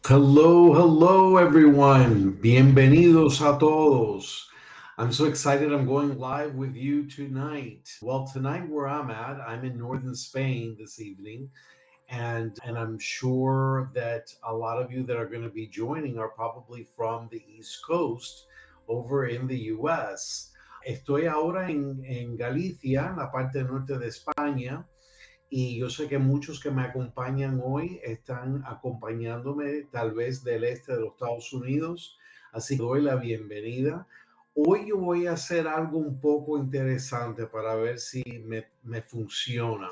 Hello, everyone. Bienvenidos a todos. I'm so excited I'm going live with you tonight. Well, tonight where I'm at, I'm in northern Spain this evening, and I'm sure that a lot of you that are going to be joining are probably from the East Coast over in the US. Estoy ahora en Galicia, en la parte norte de España. Y yo sé que muchos que me acompañan hoy están acompañándome tal vez del este de los Estados Unidos, así que doy la bienvenida. Hoy yo voy a hacer algo un poco interesante para ver si me funciona.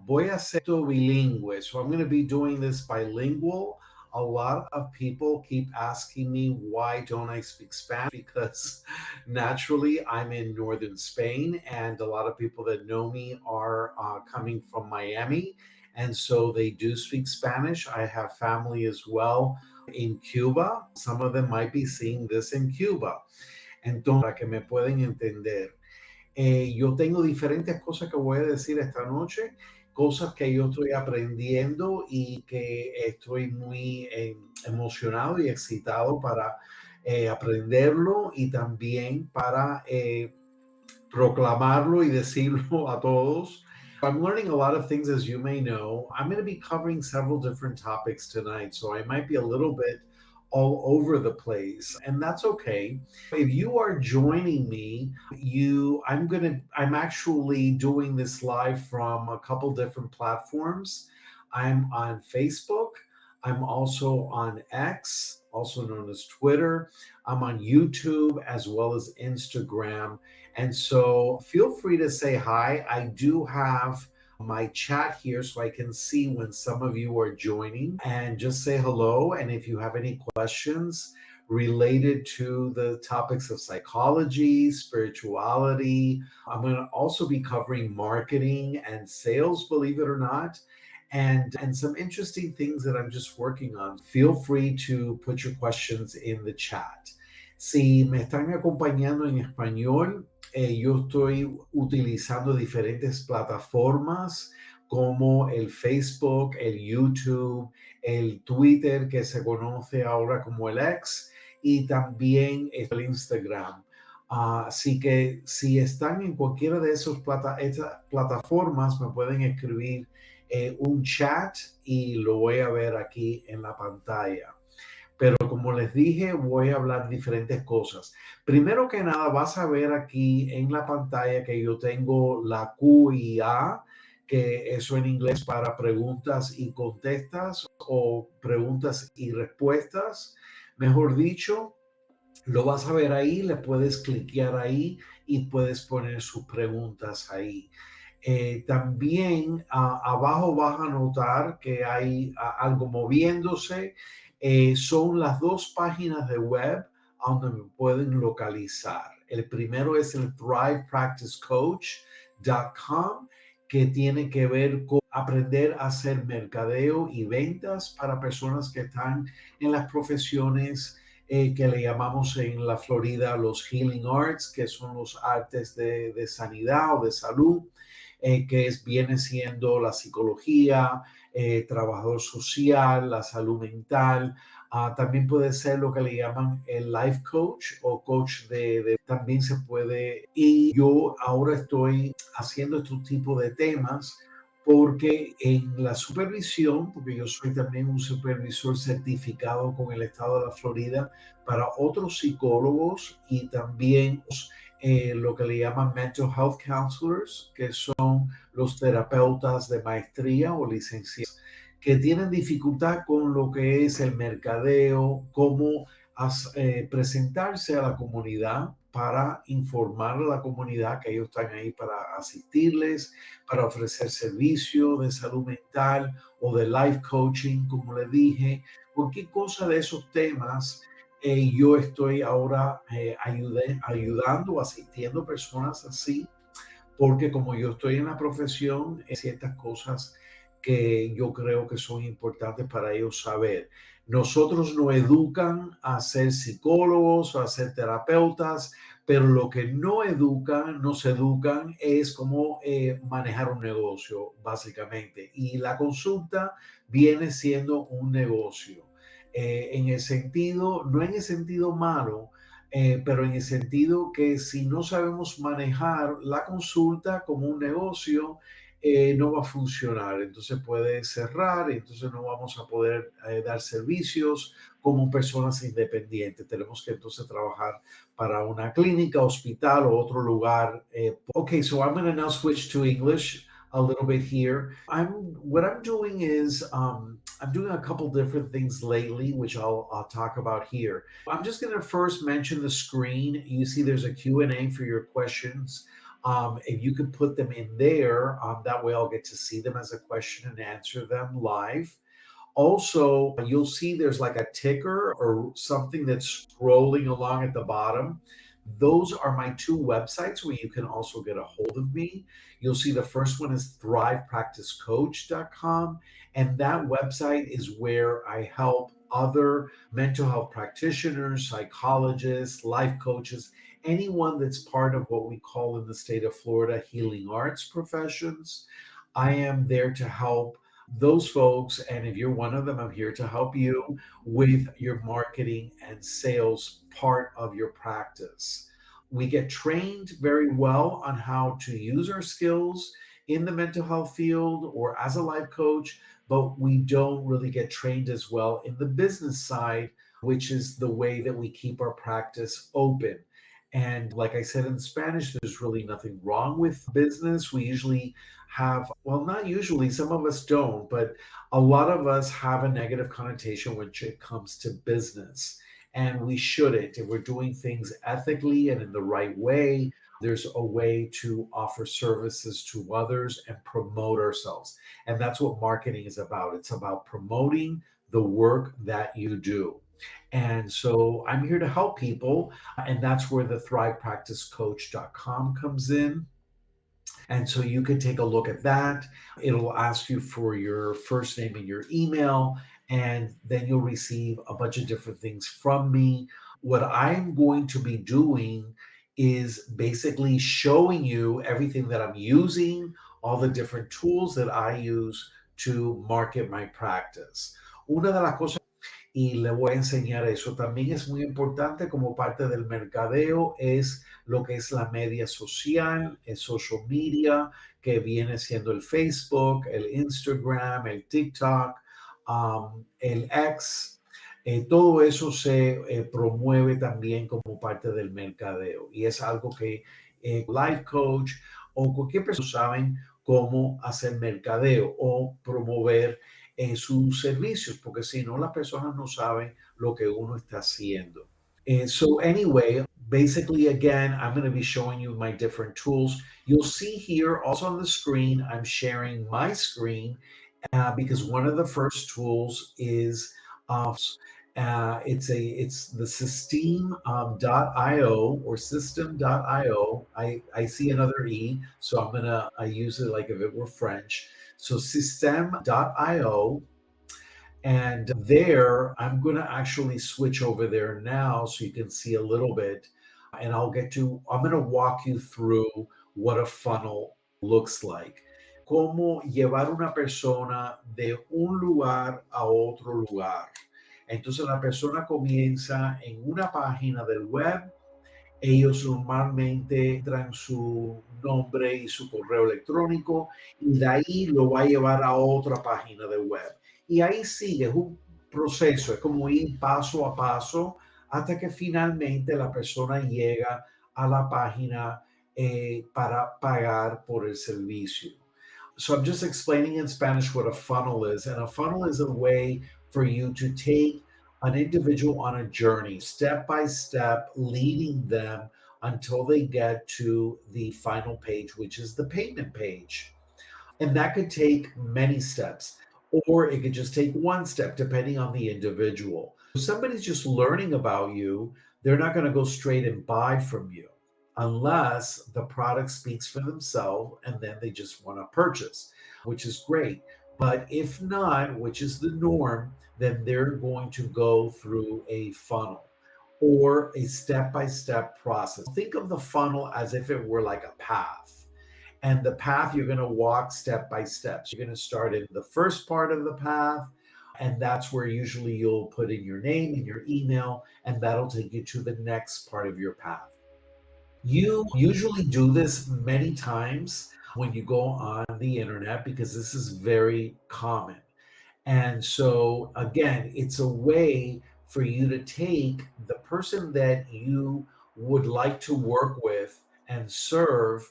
Voy a hacer esto bilingüe, so I'm going to be doing this bilingual. A lot of people keep asking me why don't I speak Spanish, because naturally I'm in northern Spain and a lot of people that know me are coming from Miami, and so they do speak Spanish. I have family as well in Cuba. Some of them might be seeing this in Cuba. Entonces, para que me pueden entender. Yo tengo diferentes cosas que voy a decir esta noche, cosas que yo estoy aprendiendo y que estoy muy emocionado y excitado para aprenderlo y también para proclamarlo y decirlo a todos. I'm learning a lot of things, as you may know. I'm going to be covering several different topics tonight, so I might be a little bit all over the place, and that's okay. If you are joining me, I'm actually doing this live from a couple different platforms. I'm on Facebook. I'm also on X, also known as Twitter. I'm on YouTube as well as Instagram. And so feel free to say hi. I do have my chat here so I can see when some of you are joining, and just say hello. And if you have any questions related to the topics of psychology, spirituality, I'm going to also be covering marketing and sales, believe it or not. And some interesting things that I'm just working on. Feel free to put your questions in the chat. Si me están acompañando en español, yo estoy utilizando diferentes plataformas como el Facebook, el YouTube, el Twitter, que se conoce ahora como el X, y también el Instagram. Así que si están en cualquiera de esas plataformas, me pueden escribir un chat y lo voy a ver aquí en la pantalla. Pero como les dije, voy a hablar diferentes cosas. Primero que nada, vas a ver aquí en la pantalla que yo tengo la Q y A, que eso en inglés para preguntas y contestas o preguntas y respuestas. Mejor dicho, lo vas a ver ahí, le puedes cliquear ahí y puedes poner sus preguntas ahí. También abajo vas a notar que hay algo moviéndose. Son las dos páginas de web donde me pueden localizar. El primero es el thrivepracticecoach.com, que tiene que ver con aprender a hacer mercadeo y ventas para personas que están en las profesiones que le llamamos en la Florida los healing arts, que son los artes de sanidad o de salud, viene siendo la psicología, trabajador social, la salud mental. También puede ser lo que le llaman el life coach o coach también se puede. Y yo ahora estoy haciendo estos tipos de temas porque en la supervisión, porque yo soy también un supervisor certificado con el estado de la Florida para otros psicólogos y también lo que le llaman mental health counselors, que son los terapeutas de maestría o licenciados, que tienen dificultad con lo que es el mercadeo, cómo presentarse a la comunidad para informar a la comunidad que ellos están ahí para asistirles, para ofrecer servicio de salud mental o de life coaching, como les dije, cualquier cosa de esos temas. Yo estoy ahora ayudando, asistiendo personas así, porque como yo estoy en la profesión, ciertas cosas que yo creo que son importantes para ellos saber. Nosotros nos educan a ser psicólogos o a ser terapeutas, pero lo que no educan, nos educan es cómo manejar un negocio, básicamente. Y la consulta viene siendo un negocio. En el sentido, no en el sentido malo, pero en el sentido que si no sabemos manejar la consulta como un negocio, no va a funcionar. Entonces puede cerrar, entonces no vamos a poder dar servicios como personas independientes. Tenemos que entonces trabajar para una clínica, hospital o otro lugar. Okay, so I'm going to now switch to English a little bit here. What I'm doing is I'm doing a couple different things lately, which I'll talk about here. I'm just going to first mention the screen. You see there's a Q&A for your questions. If you could put them in there, that way I'll get to see them as a question and answer them live. Also, you'll see there's like a ticker or something that's scrolling along at the bottom. Those are my two websites where you can also get a hold of me. You'll see the first one is thrivepracticecoach.com. And that website is where I help other mental health practitioners, psychologists, life coaches, anyone that's part of what we call in the state of Florida healing arts professions. I am there to help those folks. And if you're one of them, I'm here to help you with your marketing and sales part of your practice. We get trained very well on how to use our skills in the mental health field or as a life coach, but we don't really get trained as well in the business side, which is the way that we keep our practice open. And like I said in Spanish, there's really nothing wrong with business. We usually have, well, not usually, some of us don't, but a lot of us have a negative connotation when it comes to business. And we shouldn't. If we're doing things ethically and in the right way, there's a way to offer services to others and promote ourselves. And that's what marketing is about. It's about promoting the work that you do. And so I'm here to help people. And that's where the thrivepracticecoach.com comes in. And so you can take a look at that. It'll ask you for your first name and your email, and then you'll receive a bunch of different things from me. What I'm going to be doing is basically showing you everything that I'm using, all the different tools that I use to market my practice. Una de las cosas y le voy a enseñar eso. También es muy importante como parte del mercadeo es lo que es la media social, el social media, que viene siendo el Facebook, el Instagram, el TikTok, el X. Todo eso se promueve también como parte del mercadeo y es algo que life coach o cualquier persona saben cómo hacer mercadeo o promover sus servicios, porque si no, las personas no saben lo que uno está haciendo. So anyway, basically, again, I'm going to be showing you my different tools. You'll see here also on the screen, I'm sharing my screen because one of the first tools is it's the systeme.io or system.io. I see another E, so I'm gonna I use it like if it were French. So system.io, and there I'm gonna actually switch over there now so you can see a little bit, and I'm gonna walk you through what a funnel looks like. Cómo llevar una persona de un lugar a otro lugar. Entonces la persona comienza en una página del web, ellos normalmente entran su nombre y su correo electrónico y de ahí lo va a llevar a otra página de web. Y ahí sigue, es un proceso, es como ir paso a paso hasta que finalmente la persona llega a la página para pagar por el servicio. So I'm just explaining in Spanish what a funnel is. And a funnel is a way for you to take an individual on a journey, step by step, leading them until they get to the final page, which is the payment page. And that could take many steps, or it could just take one step, depending on the individual. If somebody's just learning about you, they're not going to go straight and buy from you unless the product speaks for themselves and then they just want to purchase, which is great. But if not, which is the norm, then they're going to go through a funnel or a step by step process. Think of the funnel as if it were like a path. And the path you're going to walk step by step. So you're going to start in the first part of the path. And that's where usually you'll put in your name and your email, and that'll take you to the next part of your path. You usually do this many times when you go on the internet because this is very common. And so, again, it's a way for you to take the person that you would like to work with and serve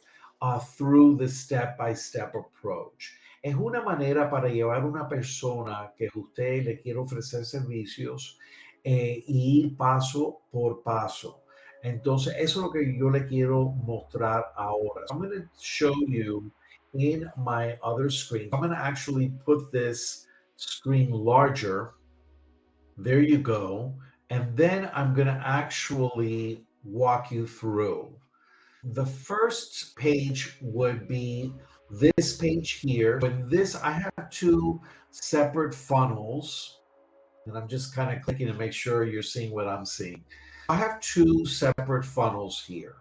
through the step by step approach. Es una manera para llevar una persona que usted le quiere ofrecer servicios y paso por paso. Entonces, eso es lo que yo le quiero mostrar ahora. So I'm going to show you in my other screen. I'm going to actually put this screen larger. There you go. And then I'm going to actually walk you through. The first page would be this page here. With this, I have two separate funnels. And I'm just kind of clicking to make sure you're seeing what I'm seeing. I have two separate funnels here.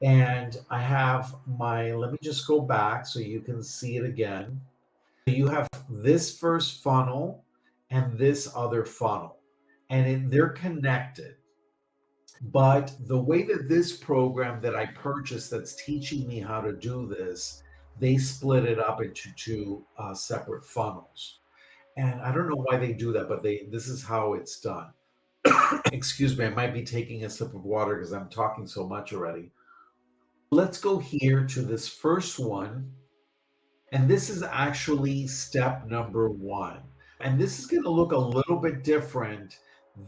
And I have let me just go back so you can see it again. You have this first funnel and this other funnel, and they're connected. But the way that this program that I purchased that's teaching me how to do this, they split it up into two separate funnels. And I don't know why they do that, but this is how it's done. Excuse me, I might be taking a sip of water because I'm talking so much already. Let's go here to this first one. And this is actually step number one. And this is going to look a little bit different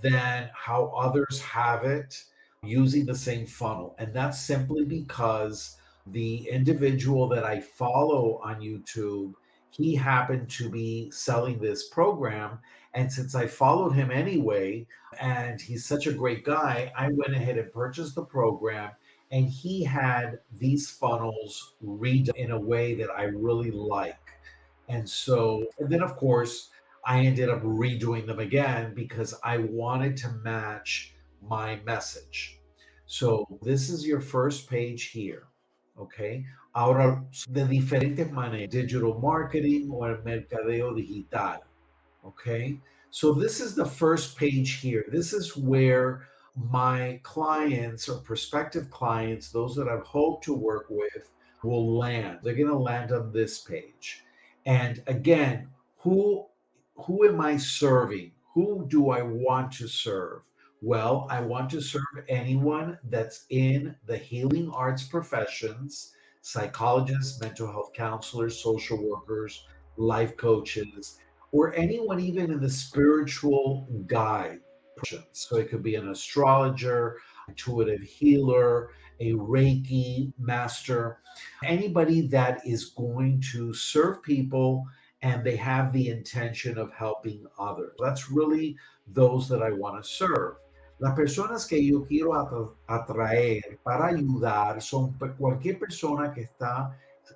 than how others have it using the same funnel. And that's simply because the individual that I follow on YouTube, he happened to be selling this program. And since I followed him anyway, and he's such a great guy, I went ahead and purchased the program, and he had these funnels redone in a way that I really like. And then of course, I ended up redoing them again because I wanted to match my message. So this is your first page here. Okay. Ahora, de diferentes maneras, digital marketing o el mercadeo digital. Okay. So this is the first page here. This is where my clients or prospective clients, those that I've hoped to work with, will land. They're going to land on this page. And again, who who am I serving? Who do I want to serve? Well, I want to serve anyone that's in the healing arts professions, psychologists, mental health counselors, social workers, life coaches, or anyone even in the spiritual guide. So it could be an astrologer, intuitive healer, a Reiki master, anybody that is going to serve people and they have the intention of helping others. That's really those that I want to serve. Las personas que yo quiero atraer para ayudar son cualquier persona que está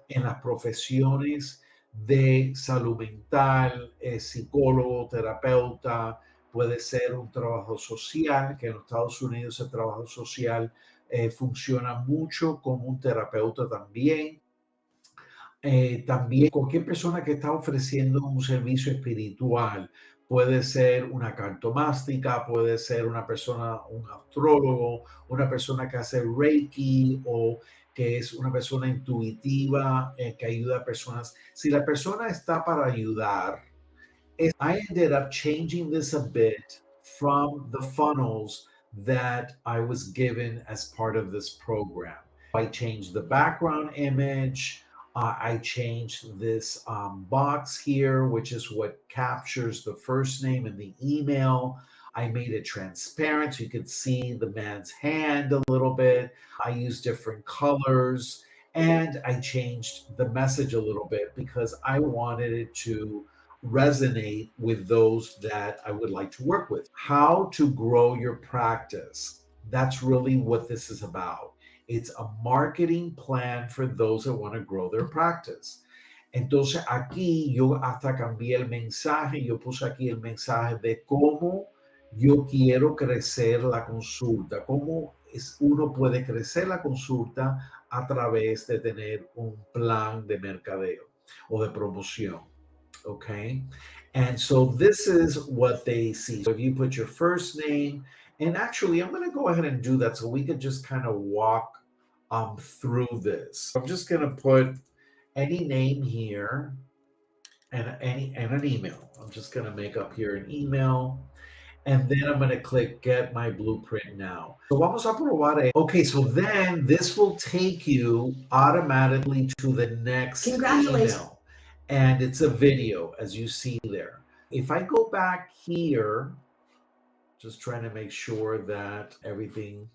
en las profesiones de salud mental, psicólogo, terapeuta, puede ser un trabajo social, que en los Estados Unidos el trabajo social funciona mucho como un terapeuta también. También cualquier persona que está ofreciendo un servicio espiritual, puede ser una cartomástica, puede ser una persona, un astrólogo, una persona que hace Reiki o que es una persona intuitiva que ayuda a personas. Si la persona está para ayudar, I ended up changing this a bit from the funnels that I was given as part of this program. I changed the background image. I changed this box here, which is what captures the first name and the email. I made it transparent so you could see the man's hand a little bit. I used different colors and I changed the message a little bit because I wanted it to resonate with those that I would like to work with. How to grow your practice. That's really what this is about. It's a marketing plan for those that want to grow their practice. Entonces aquí yo hasta cambié el mensaje, yo puse aquí el mensaje de cómo yo quiero crecer la consulta, cómo uno puede crecer la consulta a través de tener un plan de mercadeo o de promoción. Okay. And so this is what they see. So if you put your first name, and actually, I'm going to go ahead and do that so we could just kind of walk through this. I'm just going to put any name here and an email. I'm just going to make up here an email. And then I'm going to click get my blueprint now. So vamos a probar. Okay, so then this will take you automatically to the next email. And it's a video, as you see there. If I go back here, just trying to make sure that everything,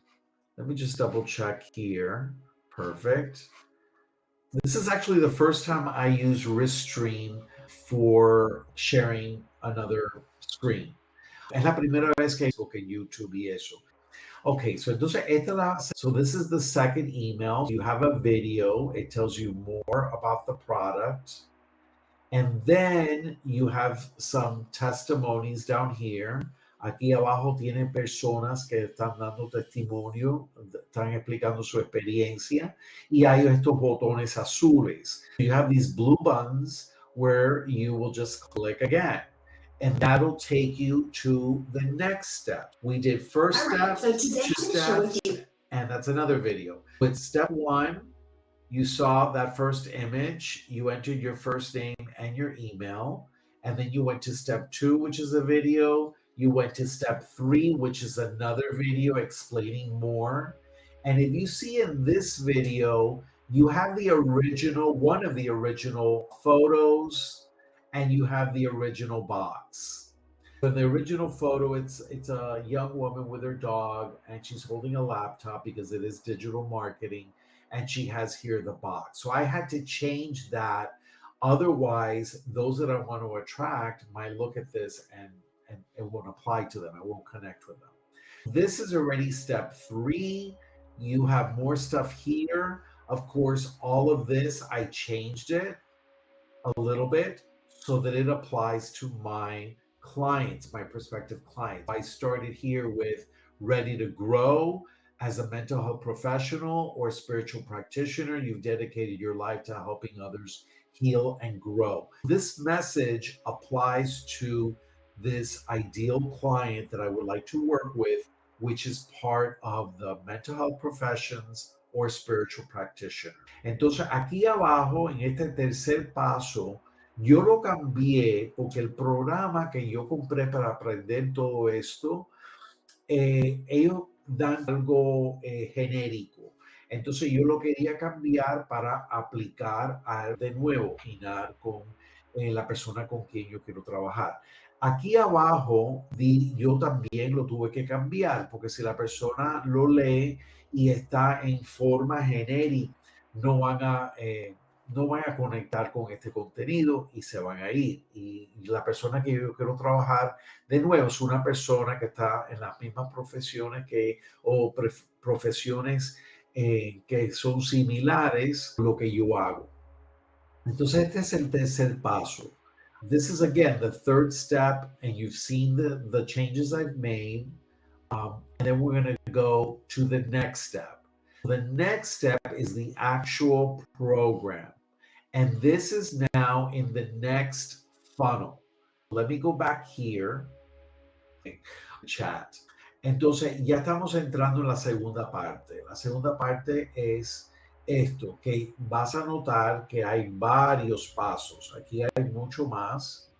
let me just double check here. Perfect. This is actually the first time I use Restream for sharing another screen. Es la primera vez que YouTube y eso. Okay, so entonces so this is the second email. You have a video. It tells you more about the product. And then you have some testimonies down here. Aquí abajo tienen personas que están dando testimonio, están explicando su experiencia, y hay estos botones azules. You have these blue buttons where you will just click again, and that'll take you to the next step. We did first step, so two steps, and that's another video. With step one, you saw that first image, you entered your first name and your email, and then you went to step two, which is a video. You went to step three, which is another video explaining more. And if you see in this video, you have the original, one of the original photos, and you have the original box. In the original photo, it's a young woman with her dog, and she's holding a laptop because it is digital marketing, and she has here the box. So I had to change that. Otherwise, those that I want to attract might look at this and it won't apply to them. I won't connect with them. This is already step three. You have more stuff here. Of course, all of this, I changed it a little bit so that it applies to my clients, my prospective clients. I started here with ready to grow as a mental health professional or spiritual practitioner. You've dedicated your life to helping others heal and grow. This message applies to this ideal client that I would like to work with, which is part of the mental health professions or spiritual practitioner. Entonces, aquí abajo, en este tercer paso, yo lo cambié porque el programa que yo compré para aprender todo esto, ellos dan algo genérico. Entonces yo lo quería cambiar para aplicar de nuevo, imaginar con la persona con quien yo quiero trabajar. Aquí abajo yo también lo tuve que cambiar porque si la persona lo lee y está en forma genérica, no van a, no van a conectar con este contenido y se van a ir. Y la persona que yo quiero trabajar, de nuevo, es una persona que está en las mismas profesiones o profesiones que son similares a lo que yo hago. Entonces, este es el tercer paso. This is, again, the third step, and you've seen the changes I've made. And then we're going to go to the next step. The next step is the actual program. And this is now in the next funnel. Let me go back here. Chat. Entonces, ya estamos entrando en la segunda parte. La segunda parte es esto, que vas a notar que hay varios pasos. Aquí hay mucho más.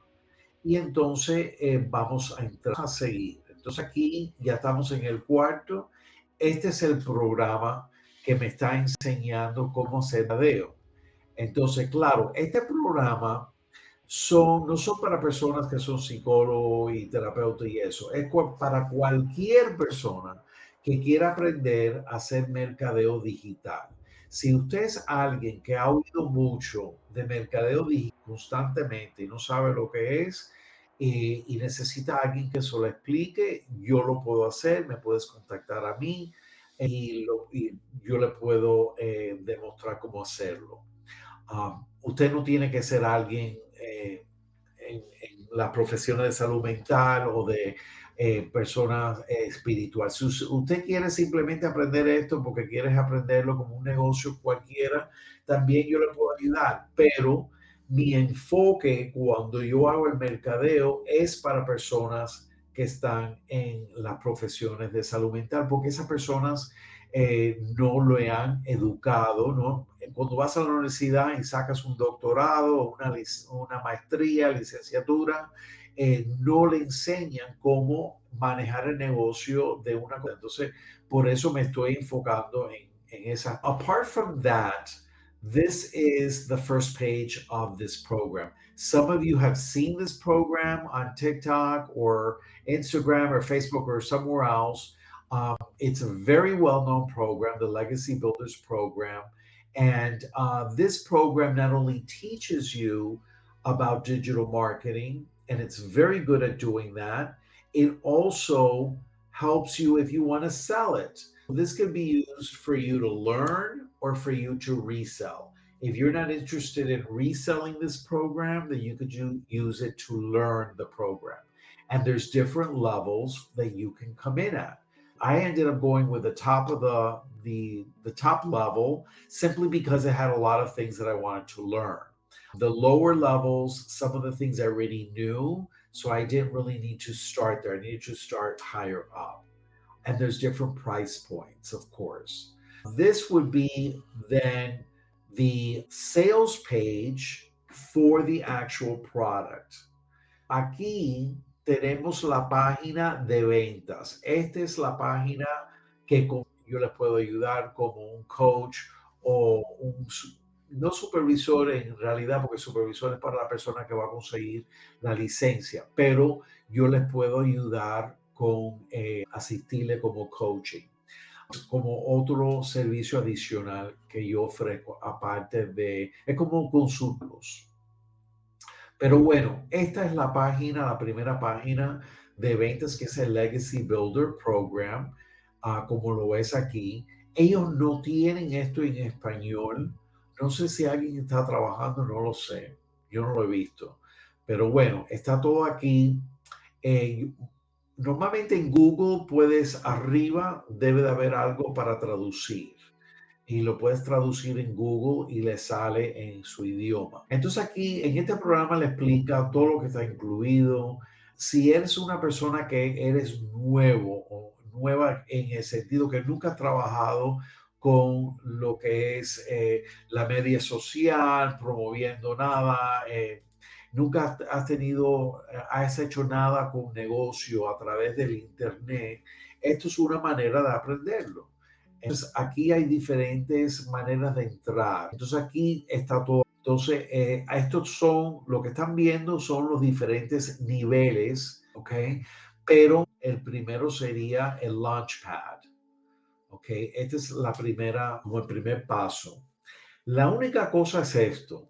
Y entonces vamos a entrar a seguir. Entonces aquí ya estamos en el cuarto. Este es el programa que me está enseñando cómo hacer mercadeo. Entonces, claro, este programa no son para personas que son psicólogos y terapeutas y eso. Es para cualquier persona que quiera aprender a hacer mercadeo digital. Si usted es alguien que ha oído mucho de mercadeo digital constantemente y no sabe lo que es y necesita a alguien que se lo explique, yo lo puedo hacer, me puedes contactar a mí y yo le puedo demostrar cómo hacerlo. usted no tiene que ser alguien en las profesiones de salud mental o de personas espirituales. Si usted quiere simplemente aprender esto porque quieres aprenderlo como un negocio cualquiera, también yo le puedo ayudar, pero mi enfoque cuando yo hago el mercadeo es para personas que están en las profesiones de salud mental, porque esas personas no lo han educado, ¿no? Cuando vas a la universidad y sacas un doctorado, una maestría, licenciatura, no le enseñan cómo manejar el negocio de una cosa. Entonces, por eso me estoy enfocando en esa. Apart from that, this is the first page of this program. Some of you have seen this program on TikTok or Instagram or Facebook or somewhere else. It's a very well known program, the Legacy Builders program. And this program not only teaches you about digital marketing, and it's very good at doing that, it also helps you if you want to sell it. This can be used for you to learn or for you to resell. If you're not interested in reselling this program, then you could use it to learn the program. And there's different levels that you can come in at. I ended up going with the top of the top level simply because it had a lot of things that I wanted to learn. The lower levels, some of the things I already knew, so I didn't really need to start there. I needed to start higher up. And there's different price points, of course. This would be then the sales page for the actual product. Aquí tenemos la página de ventas. Esta es la página que yo les puedo ayudar como un coach o no supervisor en realidad, porque supervisor es para la persona que va a conseguir la licencia, pero yo les puedo ayudar con asistirle como coaching, como otro servicio adicional que yo ofrezco, aparte de, es como consultos. Pero bueno, esta es la página, la primera página de ventas, que es el Legacy Builder Program, como lo ves aquí. Ellos no tienen esto en español. No sé si alguien está trabajando, no lo sé. Yo no lo he visto. Pero bueno, está todo aquí. Eh, Normalmente en Google puedes, arriba debe de haber algo para traducir y lo puedes traducir en Google y le sale en su idioma. Entonces aquí en este programa le explica todo lo que está incluido. Si eres una persona que eres nuevo o nueva en el sentido que nunca has trabajado con lo que es la media social, promoviendo nada, nunca has tenido, has hecho nada con negocio a través del Internet, esto es una manera de aprenderlo. Entonces, aquí hay diferentes maneras de entrar. Entonces, aquí está todo. Entonces, estos son, lo que están viendo son los diferentes niveles, ¿ok? Pero el primero sería el Launchpad, ¿ok? Esta es la primera, como el primer paso. La única cosa es esto,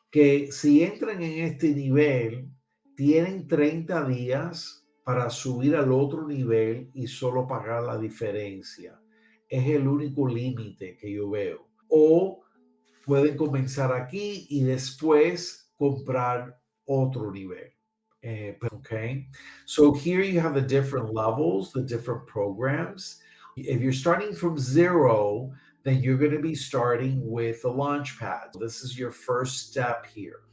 que si entran en este nivel, tienen 30 días para subir al otro nivel y solo pagar la diferencia. Es el único límite que yo veo. O pueden comenzar aquí y después comprar otro nivel. Okay. So here you have the different levels, the different programs. If you're starting from zero, then you're going to be starting with the Launchpad. This is your first step here.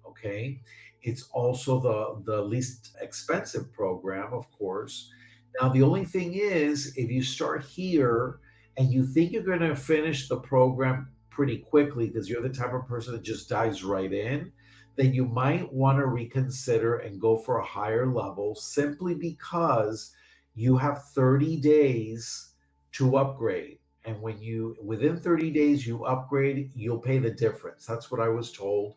Okay. It's also the least expensive program, of course. Now, the only thing is, if you start here and you think you're going to finish the program pretty quickly because you're the type of person that just dives right in, then you might want to reconsider and go for a higher level simply because you have 30 days to upgrade. And when you, within 30 days, you upgrade, you'll pay the difference. That's what I was told.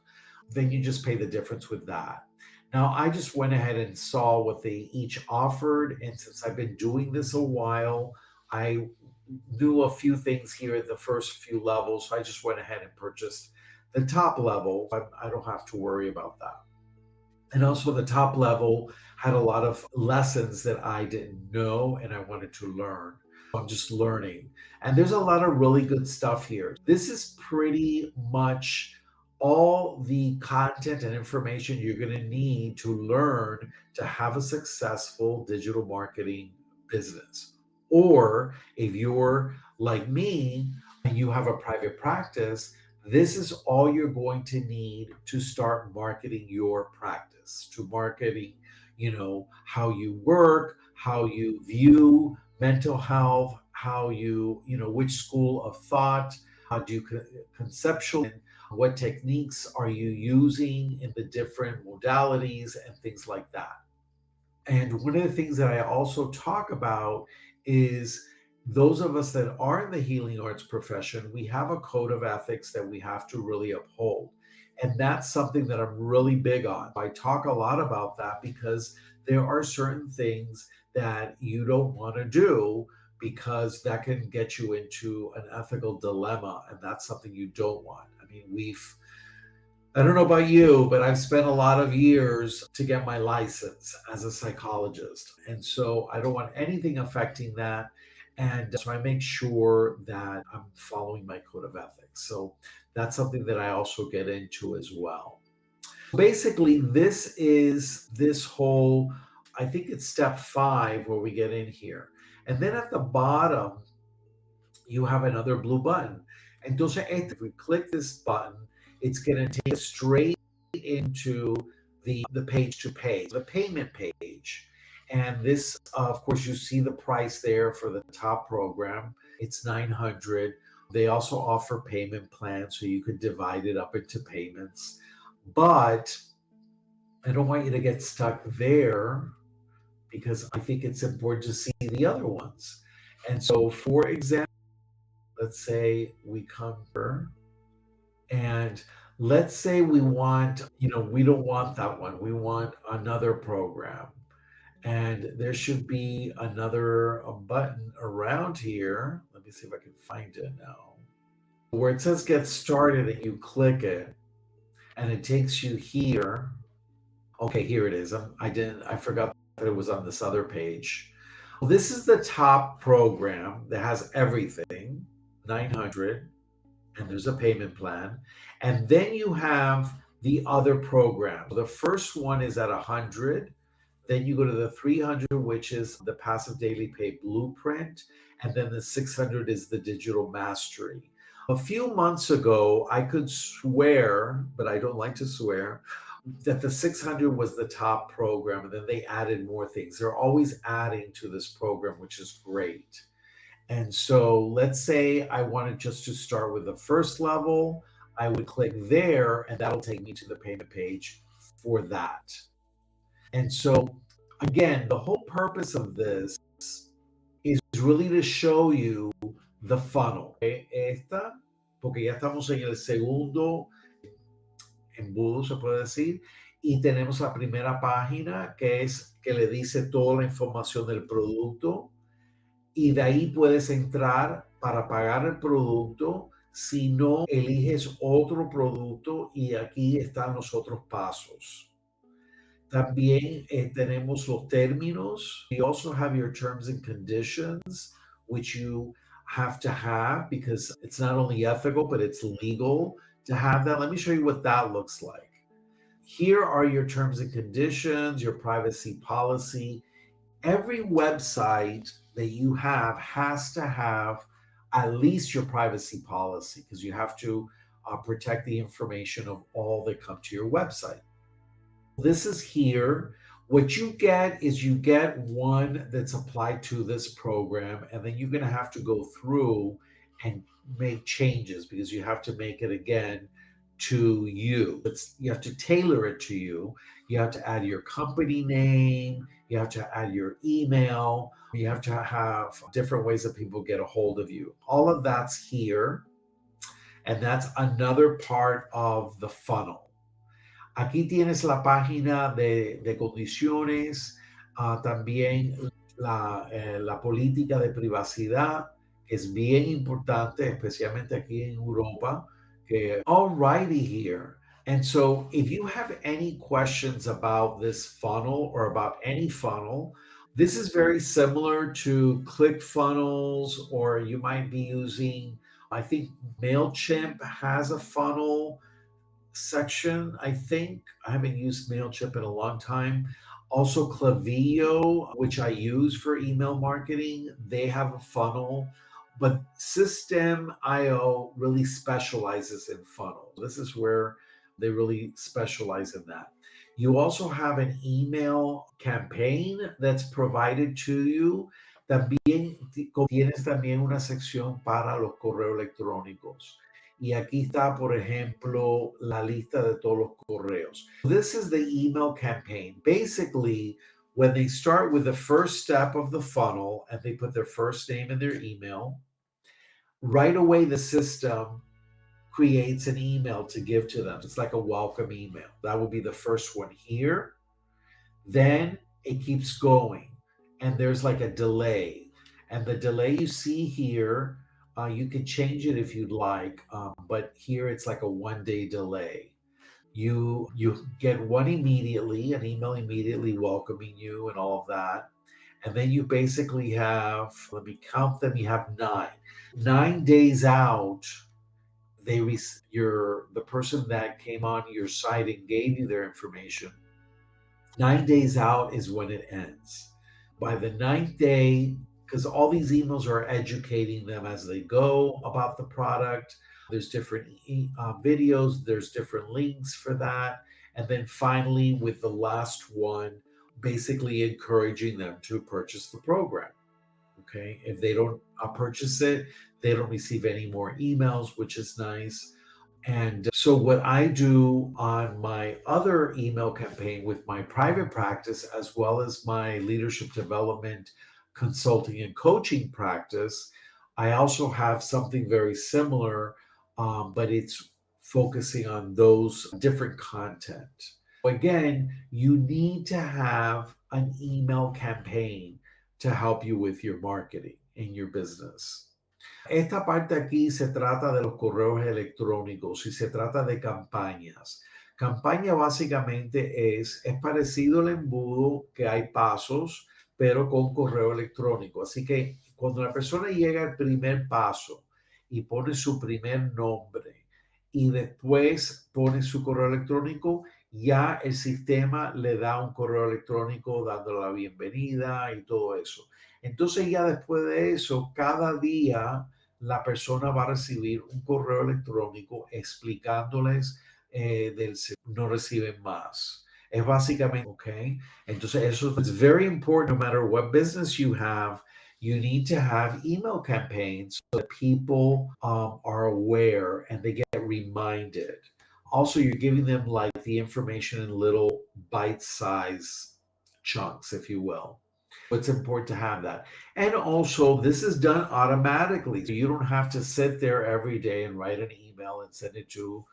Then you just pay the difference with that. Now, I just went ahead and saw what they each offered. And since I've been doing this a while, I knew a few things here at the first few levels. So I just went ahead and purchased the top level. I don't have to worry about that. And also, the top level had a lot of lessons that I didn't know and I wanted to learn. I'm just learning. And there's a lot of really good stuff here. This is pretty much all the content and information you're going to need to learn to have a successful digital marketing business. Or if you're like me and you have a private practice, this is all you're going to need to start marketing your practice, to marketing, how you work, how you view mental health, how which school of thought, how do you conceptual, what techniques are you using in the different modalities and things like that. And one of the things that I also talk about is those of us that are in the healing arts profession, we have a code of ethics that we have to really uphold. And that's something that I'm really big on. I talk a lot about that because there are certain things that you don't want to do because that can get you into an ethical dilemma. And that's something you don't want. I mean, I don't know about you, but I've spent a lot of years to get my license as a psychologist. And so I don't want anything affecting that. And so I make sure that I'm following my code of ethics. So that's something that I also get into as well. Basically, this is this whole, I think it's step 5 where we get in here. And then at the bottom, you have another blue button. Entonces, if we click this button, it's going to take us straight into the page to pay, the payment page. And this, of course, you see the price there for the top program. It's 900. They also offer payment plans, so you could divide it up into payments. But I don't want you to get stuck there because I think it's important to see the other ones. And so, for example, let's say we come here and let's say we want, we don't want that one. We want another program. And there should be another button around here. Let me see if I can find it now. Where it says get started and you click it and it takes you here. Okay, here it is. I forgot that it was on this other page. This is the top program that has everything, 900, and there's a payment plan. And then you have the other program. The first one is at 100. Then you go to the 300, which is the passive daily pay blueprint. And then the 600 is the digital mastery. A few months ago, I could swear, but I don't like to swear, that the 600 was the top program. And then they added more things. They're always adding to this program, which is great. And so let's say I wanted just to start with the first level. I would click there, and that'll take me to the payment page for that. And so, again, the whole purpose of this is really to show you the funnel. Esta, porque ya estamos en el segundo embudo, se puede decir, y tenemos la primera página que es que le dice toda la información del producto. Y de ahí puedes entrar para pagar el producto. Si no, eliges otro producto y aquí están los otros pasos. También tenemos los términos. You also have your terms and conditions, which you have to have because it's not only ethical, but it's legal to have that. Let me show you what that looks like. Here are your terms and conditions, your privacy policy. Every website that you have has to have at least your privacy policy because you have to protect the information of all that come to your website. This is here. What you get is you get one that's applied to this program, and then you're going to have to go through and make changes because you have to make it again to you. You have to tailor it to you. You have to add your company name. You have to add your email. You have to have different ways that people get a hold of you. All of that's here. And that's another part of the funnel. Aquí tienes la página de condiciones, también la política de privacidad, que es bien importante, especialmente aquí en Europa. Alrighty here. And so if you have any questions about this funnel or about any funnel, this is very similar to ClickFunnels, or you might be using, I think MailChimp has a funnel. section, I think. I haven't used MailChimp in a long time. Also, Klaviyo, which I use for email marketing, they have a funnel. But System.io really specializes in funnels. This is where they really specialize in that. You also have an email campaign that's provided to you. También tienes también una sección para los correos electrónicos. Y aquí está, por ejemplo, la lista de todos los correos. This is the email campaign. Basically, when they start with the first step of the funnel and they put their first name in their email, right away the system creates an email to give to them. It's like a welcome email. That would be the first one here. Then it keeps going, and there's like a delay. And the delay you see here, you can change it if you'd like, but here it's like a 1 day delay. You get one immediately, an email immediately welcoming you and all of that, and then you basically have, let me count them. You have nine. 9 days out, the person that came on your site and gave you their information. 9 days out is when it ends. By the ninth day, because all these emails are educating them as they go about the product. There's different videos, there's different links for that. And then finally, with the last one, basically encouraging them to purchase the program. Okay. If they don't purchase it, they don't receive any more emails, which is nice. And so, what I do on my other email campaign with my private practice, as well as my leadership development consulting and coaching practice, I also have something very similar, but it's focusing on those different content. Again, you need to have an email campaign to help you with your marketing in your business. Esta parte aquí se trata de los correos electrónicos y se trata de campañas. Campaña básicamente es parecido al embudo que hay pasos, pero con correo electrónico. Así que cuando la persona llega al primer paso y pone su primer nombre y después pone su correo electrónico, ya el sistema le da un correo electrónico dándole la bienvenida y todo eso. Entonces ya después de eso, cada día la persona va a recibir un correo electrónico explicándoles no reciben más. Es básicamente, okay. Entonces eso es very important. No matter what business you have, you need to have email campaigns so that people are aware and they get reminded. Also, you're giving them like the information in little bite-sized chunks, if you will. It's important to have that. And also, this is done automatically. So you don't have to sit there every day and write an email and send it to,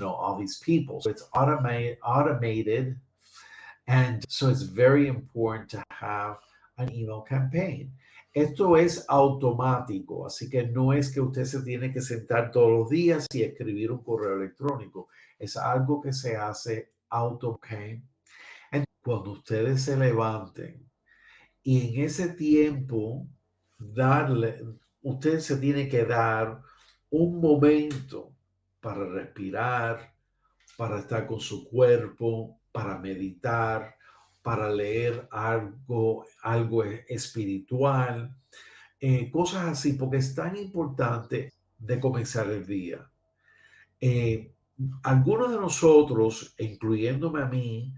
all these people. So it's automated. And so it's very important to have an email campaign. Esto es automático, así que no es que usted se tiene que sentar todos los días y escribir un correo electrónico. Es algo que se hace auto. Okay. Cuando ustedes se levanten y en ese tiempo usted se tiene que dar un momento para respirar, para estar con su cuerpo, para meditar, para leer algo espiritual, cosas así, porque es tan importante de comenzar el día. Algunos de nosotros, incluyéndome a mí,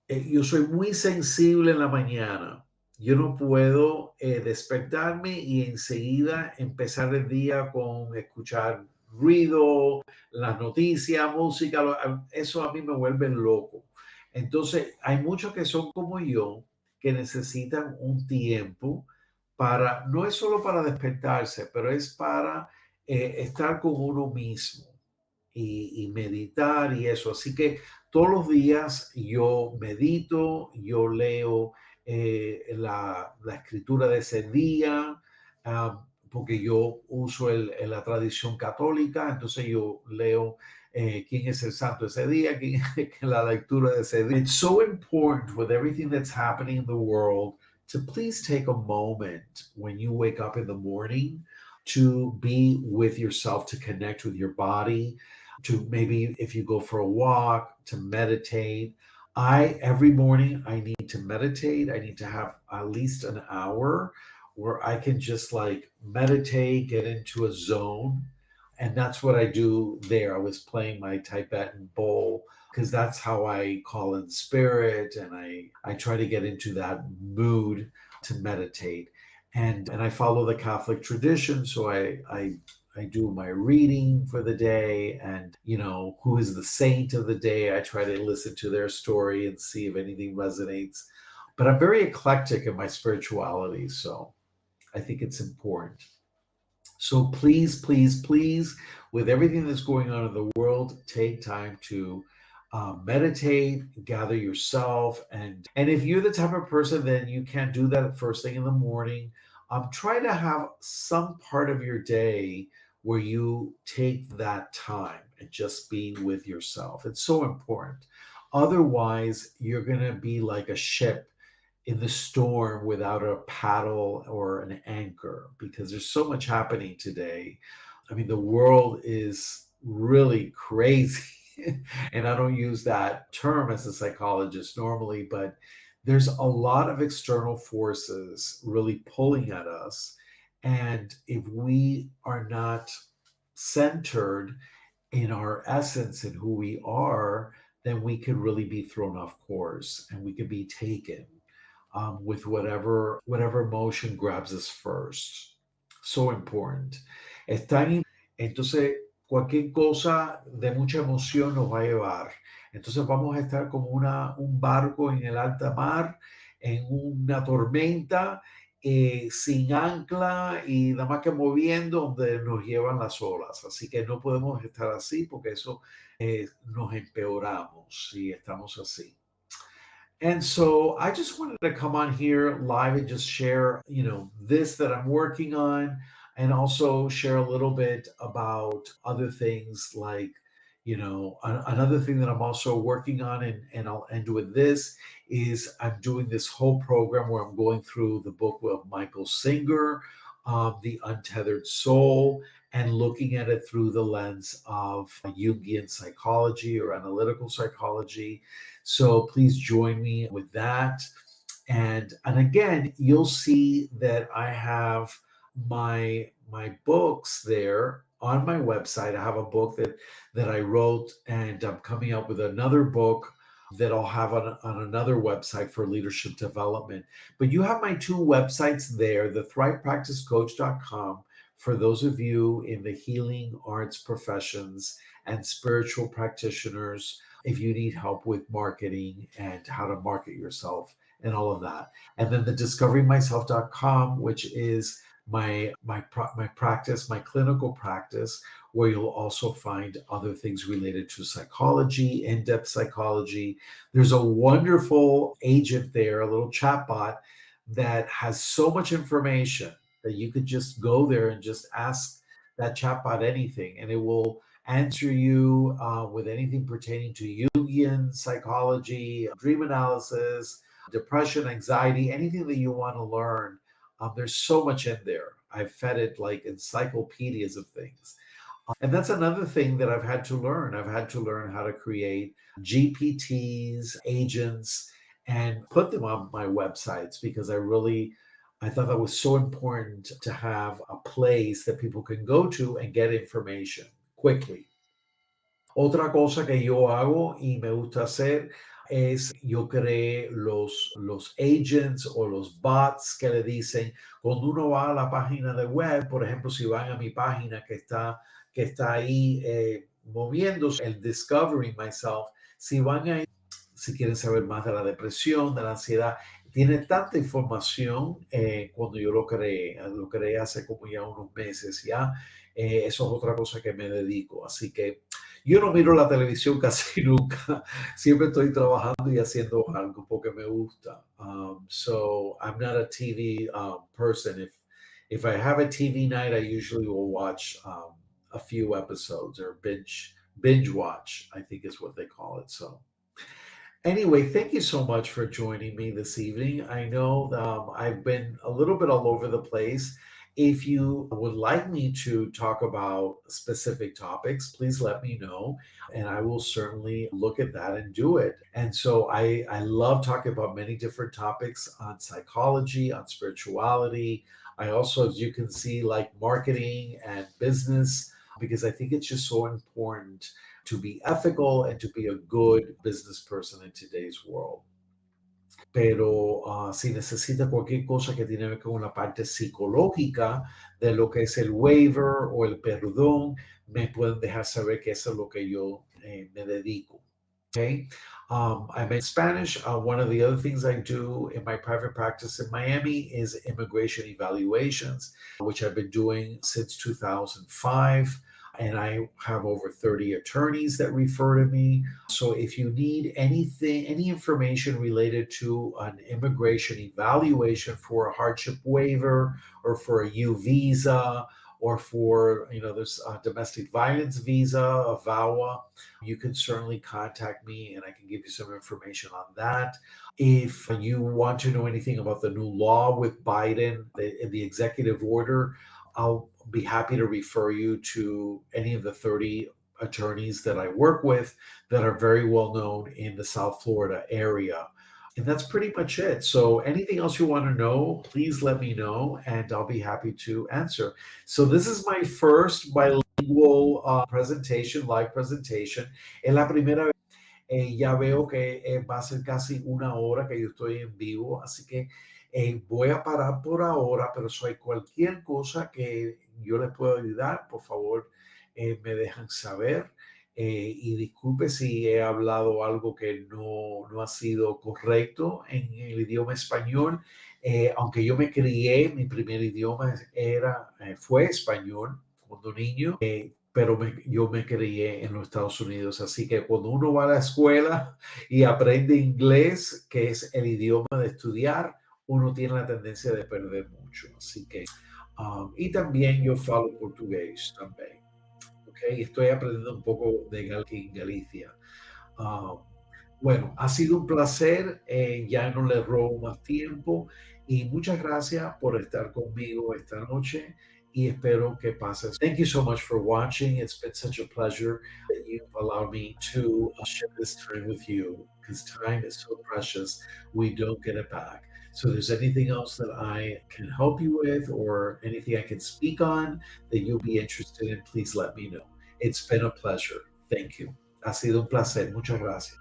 yo soy muy sensible en la mañana. Yo no puedo despertarme y enseguida empezar el día con escuchar ruido, las noticias, música. Eso a mí me vuelve loco. Entonces, hay muchos que son como yo, que necesitan un tiempo no es solo para despertarse, pero es para estar con uno mismo y meditar y eso. Así que todos los días yo medito, yo leo la escritura de ese día, porque yo uso la tradición católica, entonces yo leo quién es el santo ese día, quién es la lectura de ese día. It's so important with everything that's happening in the world to please take a moment when you wake up in the morning to be with yourself, to connect with your body. to maybe if you go for a walk, to meditate. I every morning I need to meditate. I need to have at least an hour where I can just like meditate, get into a zone. And that's what I do there. I was playing my Tibetan bowl because that's how I call in spirit, and I try to get into that mood to meditate. And I follow the Catholic tradition, so I do my reading for the day, and who is the saint of the day. I try to listen to their story and see if anything resonates. But I'm very eclectic in my spirituality, so I think it's important. So please, please, please, with everything that's going on in the world, take time to meditate, gather yourself, and if you're the type of person that you can't do that first thing in the morning, try to have some part of your day where you take that time and just be with yourself. It's so important. Otherwise, you're gonna be like a ship in the storm without a paddle or an anchor because there's so much happening today. I mean, the world is really crazy. And I don't use that term as a psychologist normally, but there's a lot of external forces really pulling at us. And if we are not centered in our essence and who we are, then we could really be thrown off course and we could be taken with whatever emotion grabs us first. So important. Es tan entonces cualquier cosa de mucha emoción nos va a llevar. Entonces vamos a estar como un barco en el alta mar, en una tormenta, sin ancla y nada más que moviendo donde nos llevan las olas. Así que no podemos estar así porque eso nos empeoramos si estamos así. And so I just wanted to come on here live and just share, this that I'm working on, and also share a little bit about other things like, another thing that I'm also working on, and I'll end with this, is I'm doing this whole program where I'm going through the book of Michael Singer, The Untethered Soul, and looking at it through the lens of Jungian psychology or analytical psychology. So please join me with that. And again, you'll see that I have my books there on my website. I have a book that I wrote, and I'm coming out with another book that I'll have on another website for leadership development. But you have my two websites there, the thrivepracticecoach.com for those of you in the healing arts professions and spiritual practitioners, if you need help with marketing and how to market yourself and all of that. And then the discoveringmyself.com, which is my practice, my clinical practice, where you'll also find other things related to psychology, in-depth psychology. There's a wonderful agent there, a little chatbot that has so much information that you could just go there and just ask that chatbot anything, and it will answer you with anything pertaining to Jungian psychology, dream analysis, depression, anxiety, anything that you want to learn. There's so much in there. I've fed it like encyclopedias of things. And that's another thing that I've had to learn. I've had to learn how to create GPTs, agents, and put them on my websites because I thought that was so important to have a place that people can go to and get information quickly. Otra cosa que yo hago y me gusta hacer es yo creé los agents o los bots que le dicen, cuando uno va a la página de web, por ejemplo, si van a mi página que está ahí moviéndose, el Discovering Myself, si van ahí, si quieren saber más de la depresión, de la ansiedad, tiene tanta información cuando yo lo creé hace como ya unos meses ya, eso es otra cosa que me dedico, así que yo no miro la televisión casi nunca. Siempre estoy trabajando y haciendo algo porque me gusta. So I'm not a TV person. If I have a TV night, I usually will watch a few episodes or binge watch, I think is what they call it. So anyway, thank you so much for joining me this evening. I know I've been a little bit all over the place. If you would like me to talk about specific topics, please let me know, and I will certainly look at that and do it. And so I love talking about many different topics on psychology, on spirituality. I also, as you can see, like marketing and business, because I think it's just so important to be ethical and to be a good business person in today's world. Pero si necesita cualquier cosa que tiene que ver con la parte psicológica de lo que es el waiver o el perdón, me pueden dejar saber que eso es lo que yo me dedico. Okay. I mentioned Spanish. One of the other things I do in my private practice in Miami is immigration evaluations, which I've been doing since 2005. And I have over 30 attorneys that refer to me. So if you need anything, any information related to an immigration evaluation for a hardship waiver or for a U visa or for, there's a domestic violence visa, a VAWA, you can certainly contact me and I can give you some information on that. If you want to know anything about the new law with Biden, the executive order, I'll be happy to refer you to any of the 30 attorneys that I work with that are very well known in the South Florida area. And that's pretty much it. So, anything else you want to know, please let me know and I'll be happy to answer. So, this is my first bilingual presentation, live presentation. Es la primera ya veo que va a ser casi una hora que yo estoy en vivo, así que voy a parar por ahora, pero si hay cualquier cosa que yo les pueda ayudar, por favor, me dejan saber. Y disculpe si he hablado algo que no ha sido correcto en el idioma español. Aunque yo me crié, mi primer idioma fue español cuando niño. Pero yo me crié en los Estados Unidos, así que cuando uno va a la escuela y aprende inglés, que es el idioma de estudiar, uno tiene la tendencia de perder mucho. Así que, y también yo falo portugués también, ¿ok? Estoy aprendiendo un poco de Galicia. Ah, bueno, ha sido un placer. Ya no le robo más tiempo y muchas gracias por estar conmigo esta noche y espero que pases. Thank you so much for watching. It's been such a pleasure that you've allowed me to share this time with you because time is so precious. We don't get it back. So, if there's anything else that I can help you with or anything I can speak on that you'll be interested in, please let me know. It's been a pleasure. Thank you. Ha sido un placer. Muchas gracias.